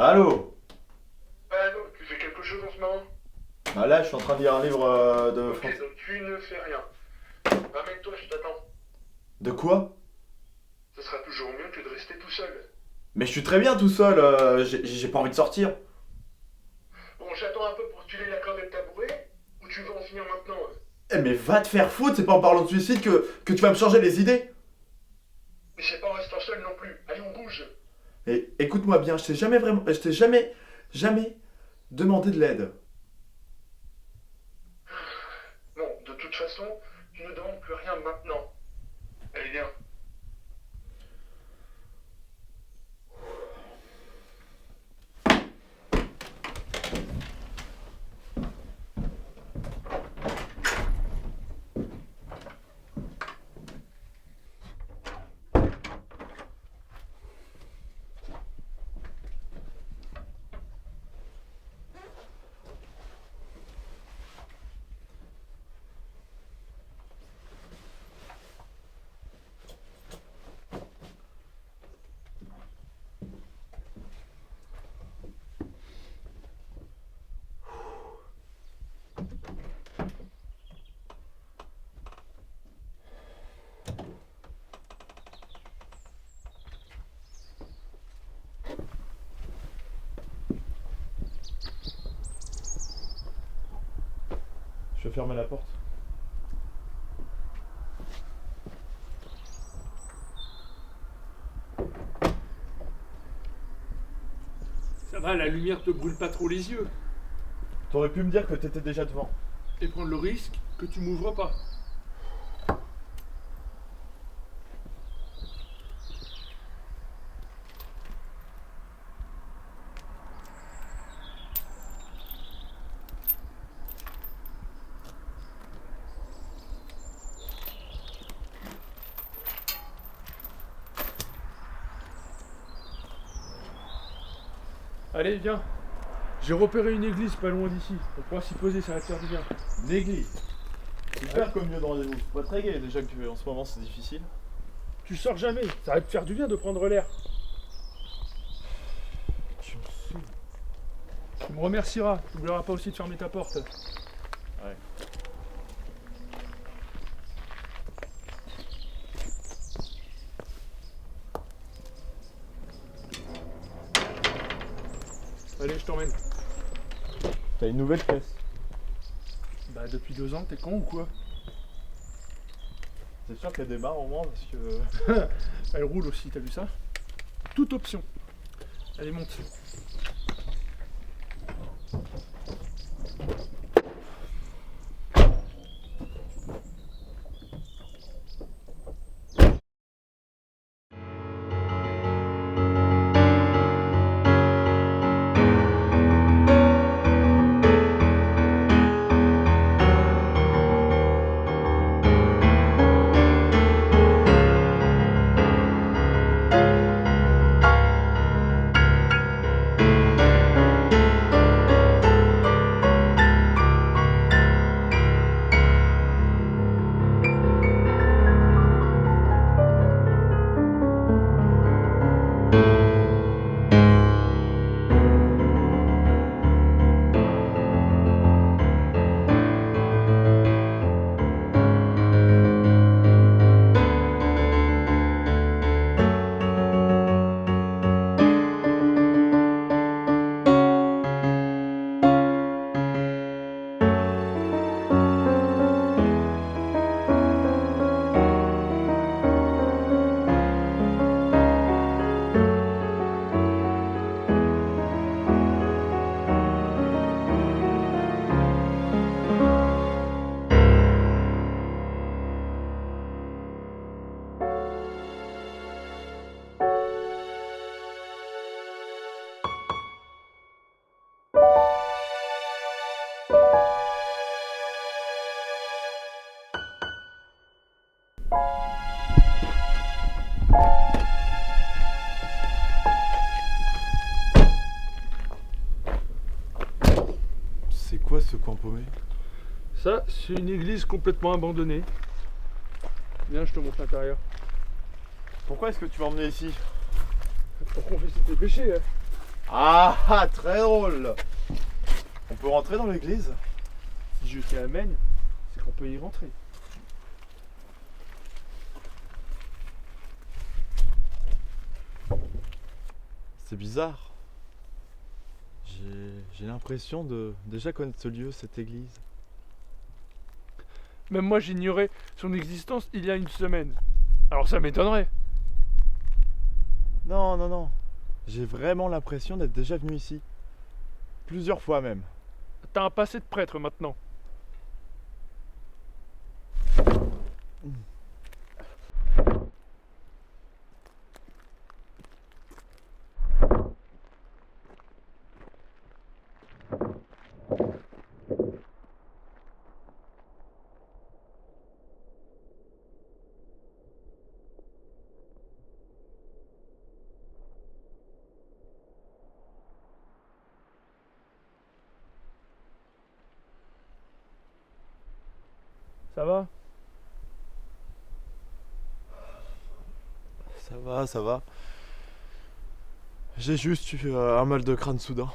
Allô? Ah non, tu fais quelque chose en ce moment? Bah là, je suis en train de lire un livre de Ok, français. donc tu ne fais rien. Ramène-toi, je t'attends. De quoi? Ce sera toujours mieux que de rester tout seul. Mais je suis très bien tout seul, j'ai pas envie de sortir. Bon, j'attends un peu pour tuer la corde de tabouret, ou tu veux en finir maintenant? Eh mais va te faire foutre, c'est pas en parlant de suicide que tu vas me changer les idées. Mais c'est pas en restant seul non plus. Allez, on bouge. Et écoute-moi bien, je t'ai jamais demandé de l'aide. Bon, de toute façon, tu ne demandes plus rien maintenant. Allez, viens. Je vais fermer la porte. Ça va, la lumière te brûle pas trop les yeux. T'aurais pu me dire que t'étais déjà devant. Et prendre le risque que tu m'ouvres pas. Allez, viens. J'ai repéré une église pas loin d'ici. On pourra s'y poser, ça va te faire du bien. Une église. Super Ouais. comme lieu de rendez-vous. C'est pas très gai déjà que en ce moment c'est difficile. Tu sors jamais, ça va te faire du bien de prendre l'air. Tu me saoules. Tu me remercieras, tu n'oublieras pas aussi de fermer ta porte. Ouais. Allez, je t'emmène. T'as une nouvelle pièce. Bah, depuis 2 ans, t'es con ou quoi? C'est sûr qu'elle démarre au moins parce que. Elle roule aussi, t'as vu ça? Toute option. Allez, monte. C'est quoi ce coin paumé? Ça, c'est une église complètement abandonnée. Viens, je te montre l'intérieur. Pourquoi est-ce que tu m'as emmené ici? Pour confesser tes péchés, hein. Ah, très drôle. On peut rentrer dans l'église? Si je t'y amène, c'est qu'on peut y rentrer. C'est bizarre. J'ai l'impression de déjà connaître ce lieu, cette église. Même moi, j'ignorais son existence il y a une semaine. Alors ça m'étonnerait. Non, non, non. J'ai vraiment l'impression d'être déjà venu ici. Plusieurs fois même. T'as un passé de prêtre maintenant. Ça va? Ça va, ça va. J'ai juste eu un mal de crâne soudain.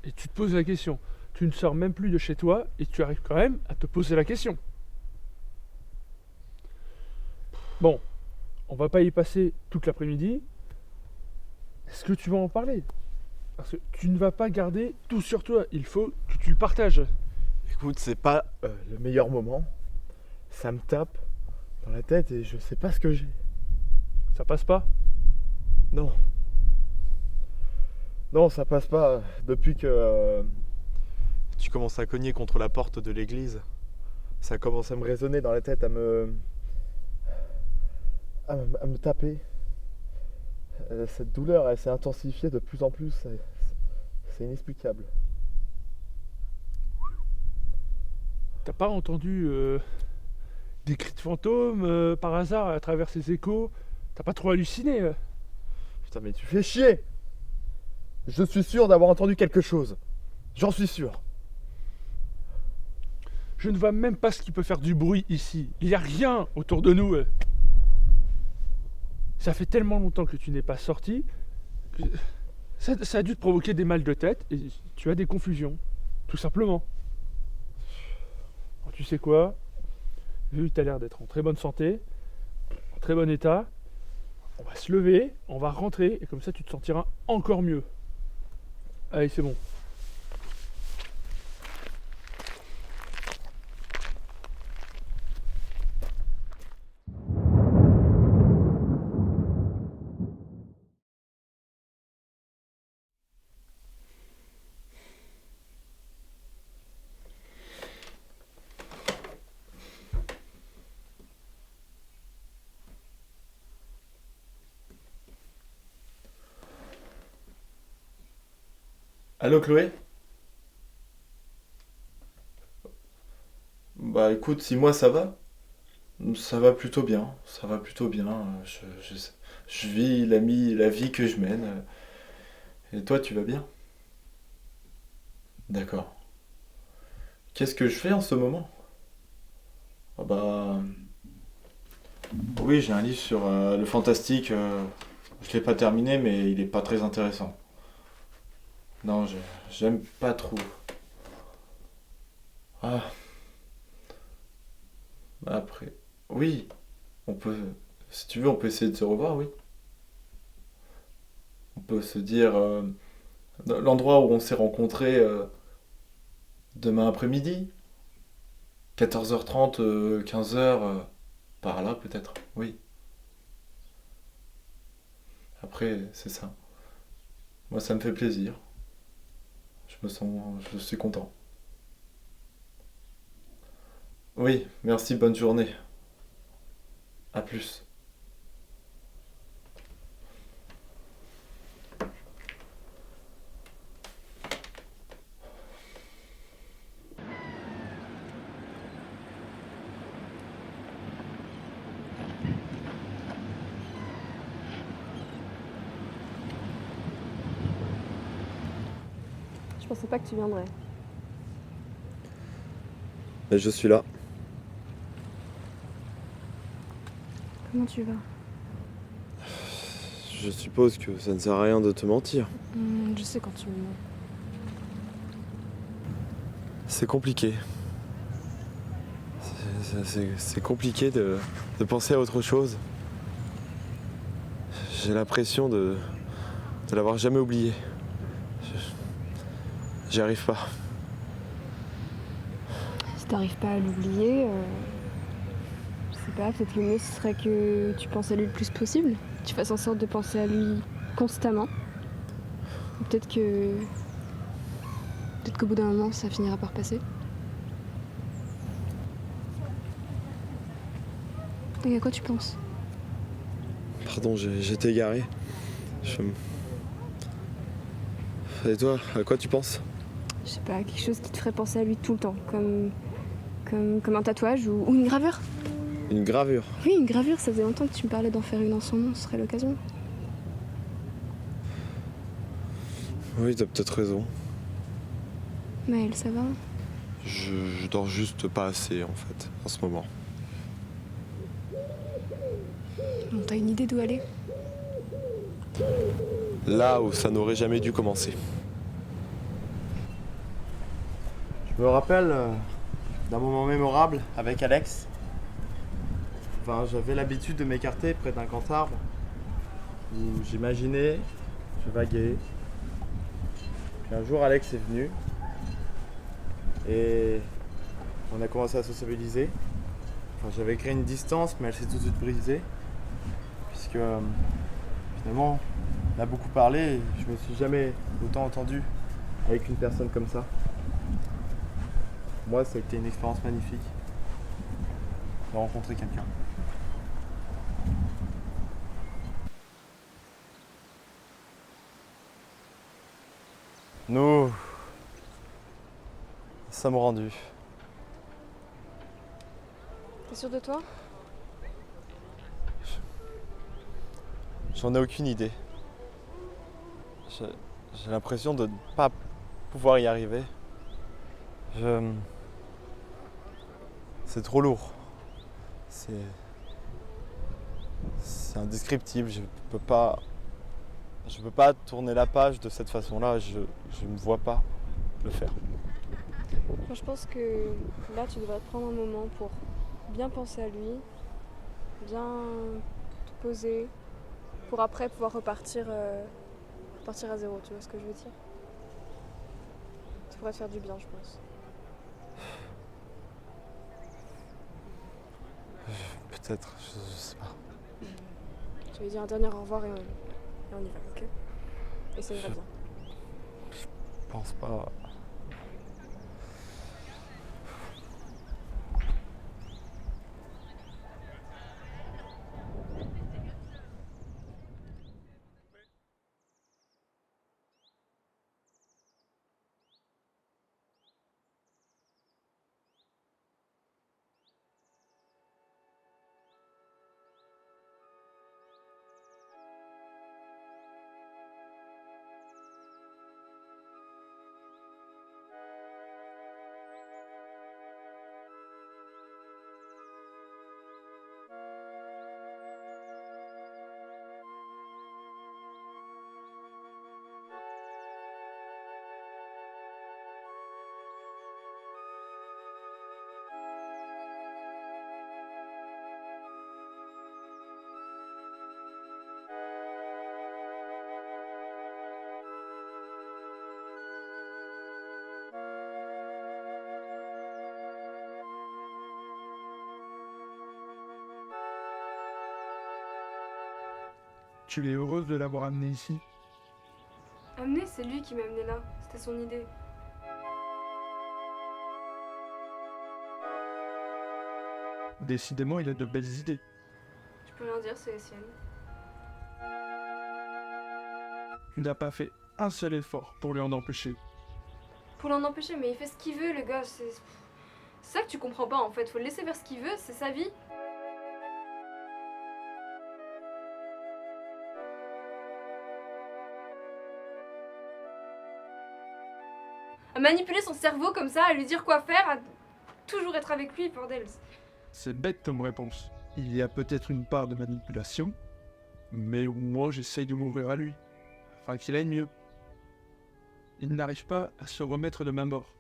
Et tu te poses la question. Tu ne sors même plus de chez toi et tu arrives quand même à te poser la question. Bon, on va pas y passer toute l'après-midi. Est-ce que tu vas en parler? Parce que tu ne vas pas garder tout sur toi. Il faut que tu le partages. Écoute, c'est pas le meilleur moment. Ça me tape dans la tête et je sais pas ce que j'ai. Ça passe pas? Non. Non, ça passe pas. Depuis que tu commences à cogner contre la porte de l'église, ça commence à me résonner dans la tête, à me taper. Cette douleur, elle s'est intensifiée de plus en plus. C'est inexplicable. T'as pas entendu des cris de fantômes par hasard à travers ces échos? T'as pas trop halluciné? Putain, mais tu fais chier! Je suis sûr d'avoir entendu quelque chose. J'en suis sûr. Je ne vois même pas ce qui peut faire du bruit ici. Il n'y a rien autour de nous. Ça fait tellement longtemps que tu n'es pas sorti que ça a dû te provoquer des mal de tête et tu as des confusions. Tout simplement. Alors, tu sais quoi? Vu que tu as l'air d'être en très bonne santé, en très bon état, on va se lever, on va rentrer et comme ça tu te sentiras encore mieux. Allez, c'est bon. Allô Chloé? Bah écoute, si moi ça va plutôt bien. Ça va plutôt bien. Je vis la vie que je mène. Et toi, tu vas bien? D'accord. Qu'est-ce que je fais en ce moment? Ah bah oui, j'ai un livre sur le fantastique. Je l'ai pas terminé, mais il est pas très intéressant. Non, j'aime pas trop. Ah, bah après. Oui, on peut. Si tu veux, on peut essayer de se revoir, oui. On peut se dire l'endroit où on s'est rencontrés demain après-midi, 14h30, 15h, par là peut-être. Oui. Après, c'est ça. Moi, ça me fait plaisir. Je suis content. Oui, merci, bonne journée. À plus. Je pensais pas que tu viendrais. Je suis là. Comment tu vas? Je suppose que ça ne sert à rien de te mentir. Je sais quand tu me mens. C'est compliqué. C'est compliqué de penser à autre chose. J'ai l'impression de l'avoir jamais oublié. J'y arrive pas. Si t'arrives pas à l'oublier, je sais pas, peut-être le mieux ce serait que tu penses à lui le plus possible. Tu fasses en sorte de penser à lui constamment. Ou peut-être qu'au bout d'un moment, ça finira par passer. Et à quoi tu penses? Pardon, j'étais égaré. Et toi, à quoi tu penses? Je sais pas, quelque chose qui te ferait penser à lui tout le temps, comme un tatouage ou une gravure. Une gravure. Oui, une gravure, ça faisait longtemps que tu me parlais d'en faire une en son nom, ce serait l'occasion. Oui, t'as peut-être raison. Maël, ça va? Je dors juste pas assez, en fait, en ce moment. Bon, t'as une idée d'où aller? Là où ça n'aurait jamais dû commencer. Je me rappelle d'un moment mémorable avec Alex. Enfin, j'avais l'habitude de m'écarter près d'un grand arbre où j'imaginais, je vaguais. Puis un jour, Alex est venu et on a commencé à sociabiliser. Enfin, j'avais créé une distance, mais elle s'est tout de suite brisée puisque finalement, on a beaucoup parlé et je me suis jamais autant entendu avec une personne comme ça. Pour moi, ça a été une expérience magnifique de rencontrer quelqu'un. Nous sommes rendus. T'es sûr de toi? J'en ai aucune idée. J'ai l'impression de ne pas pouvoir y arriver. C'est trop lourd. C'est indescriptible. Je peux pas tourner la page de cette façon-là. Je me vois pas le faire. Moi, je pense que là, tu devrais te prendre un moment pour bien penser à lui, bien te poser, pour après pouvoir repartir à zéro, tu vois ce que je veux dire? Ça pourrait te faire du bien, je pense. Peut-être, je sais pas. Je vais dire un dernier au revoir et on y va, ok? Et ça ira bien. Je pense pas. Tu es heureuse de l'avoir amené ici? Amené, c'est lui qui m'a amené là. C'était son idée. Décidément, il a de belles idées. Je peux rien dire, c'est les siennes. Il n'a pas fait un seul effort pour lui en empêcher. Pour l'en empêcher, mais il fait ce qu'il veut, le gars. C'est ça que tu comprends pas en fait. Faut le laisser faire ce qu'il veut, c'est sa vie. À manipuler son cerveau comme ça, à lui dire quoi faire, à toujours être avec lui, bordel. C'est bête comme réponse. Il y a peut-être une part de manipulation, Mais au moins j'essaye de m'ouvrir à lui, afin qu'il aille mieux. Il n'arrive pas à se remettre de ma mort.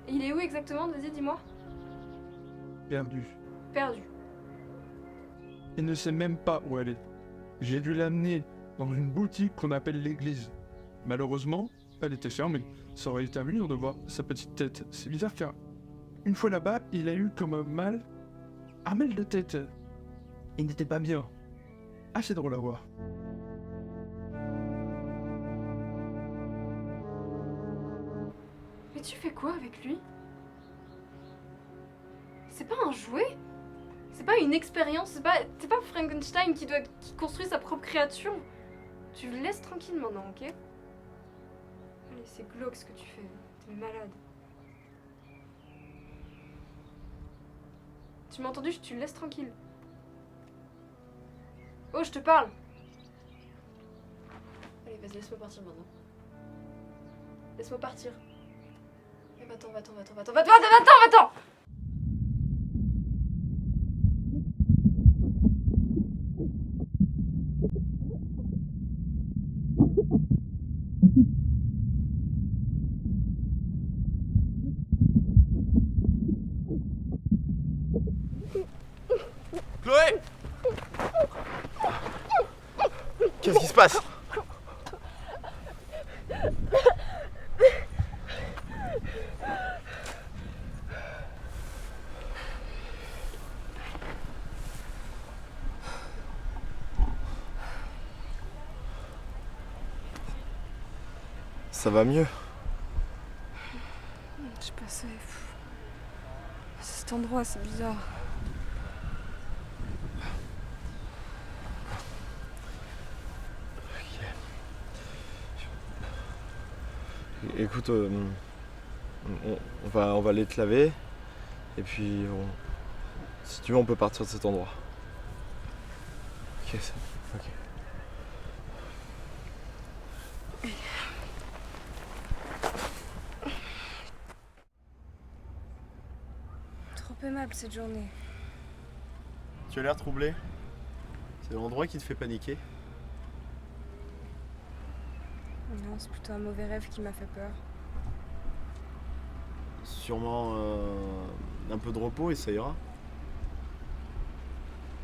Il est où exactement? Vas-y, dis-moi. Perdu. Perdu. Il ne sait même pas où elle est. J'ai dû l'amener dans une boutique qu'on appelle l'église. Malheureusement, elle était fermée. Ça aurait été amusant de voir sa petite tête. C'est bizarre car une fois là-bas, il a eu comme un mal de tête. Il n'était pas bien. Assez drôle à voir. Mais tu fais quoi avec lui? C'est pas un jouet? C'est pas une expérience? C'est pas Frankenstein qui construit sa propre créature? Tu le laisses tranquille maintenant, ok? Allez, c'est glauque ce que tu fais. T'es malade. Tu m'as entendu? Tu le laisses tranquille. Oh, je te parle! Allez, vas-y, laisse-moi partir maintenant. Laisse-moi partir. Eh, va-t'en. Chloé! Qu'est-ce qui se passe? Ça va mieux. Je sais pas, cet endroit, c'est bizarre. Écoute, on va aller te laver. Et puis, si tu veux, on peut partir de cet endroit. Ok, ok. Trop aimable cette journée. Tu as l'air troublé. C'est l'endroit qui te fait paniquer. Non, c'est plutôt un mauvais rêve qui m'a fait peur. Sûrement un peu de repos et ça ira.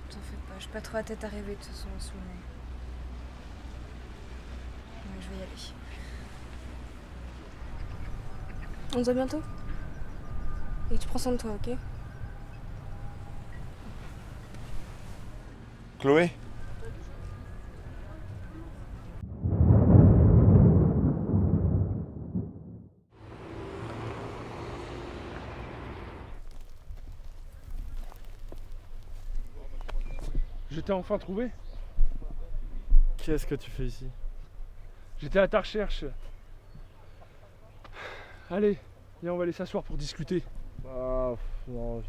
T'en fais pas, j'ai pas trop la tête à rêver de toute façon en ce moment. Ouais, je vais y aller. On se voit bientôt. Et tu prends soin de toi, ok? Chloé? Je t'ai enfin trouvé. Qu'est-ce que tu fais ici? J'étais à ta recherche. Allez, viens, on va aller s'asseoir pour discuter. Non,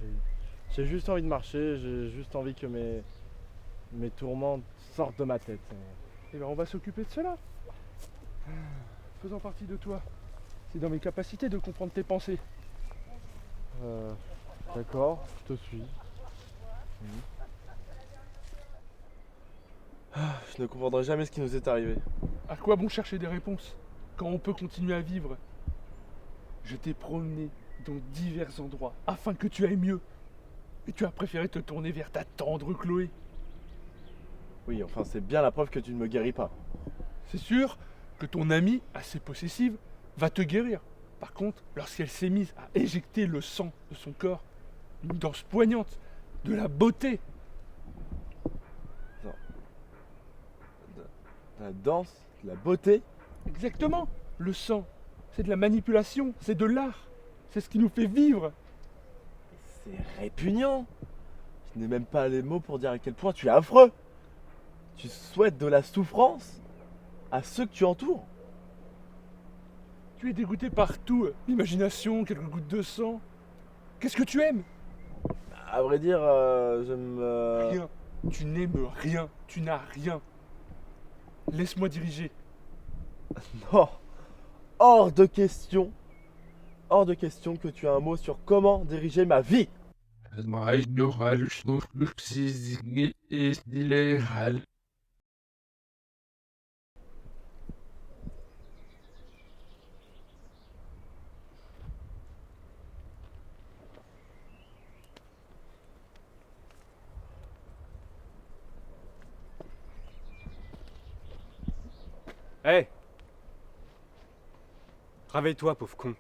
j'ai juste envie de marcher, j'ai juste envie que mes tourments sortent de ma tête. Et bien on va s'occuper de cela. Faisant partie de toi. C'est dans mes capacités de comprendre tes pensées. D'accord, je te suis. Je ne comprendrai jamais ce qui nous est arrivé. À quoi bon chercher des réponses quand on peut continuer à vivre? Je t'ai promené dans divers endroits afin que tu ailles mieux. Et tu as préféré te tourner vers ta tendre Chloé. Oui, enfin c'est bien la preuve que tu ne me guéris pas. C'est sûr que ton amie, assez possessive, va te guérir. Par contre, lorsqu'elle s'est mise à éjecter le sang de son corps, une danse poignante, de la beauté. La danse, la beauté. Exactement, le sang. C'est de la manipulation, c'est de l'art. C'est ce qui nous fait vivre. C'est répugnant. Je n'ai même pas les mots pour dire à quel point tu es affreux. Tu souhaites de la souffrance à ceux que tu entoures. Tu es dégoûté par tout. L'imagination, quelques gouttes de sang. Qu'est-ce que tu aimes? À vrai dire, j'aime... Rien. Tu n'aimes rien. Tu n'as rien. Laisse-moi diriger. Non. Hors de question. Hors de question que tu aies un mot sur comment diriger ma vie. Hé Réveille-toi, pauvre con.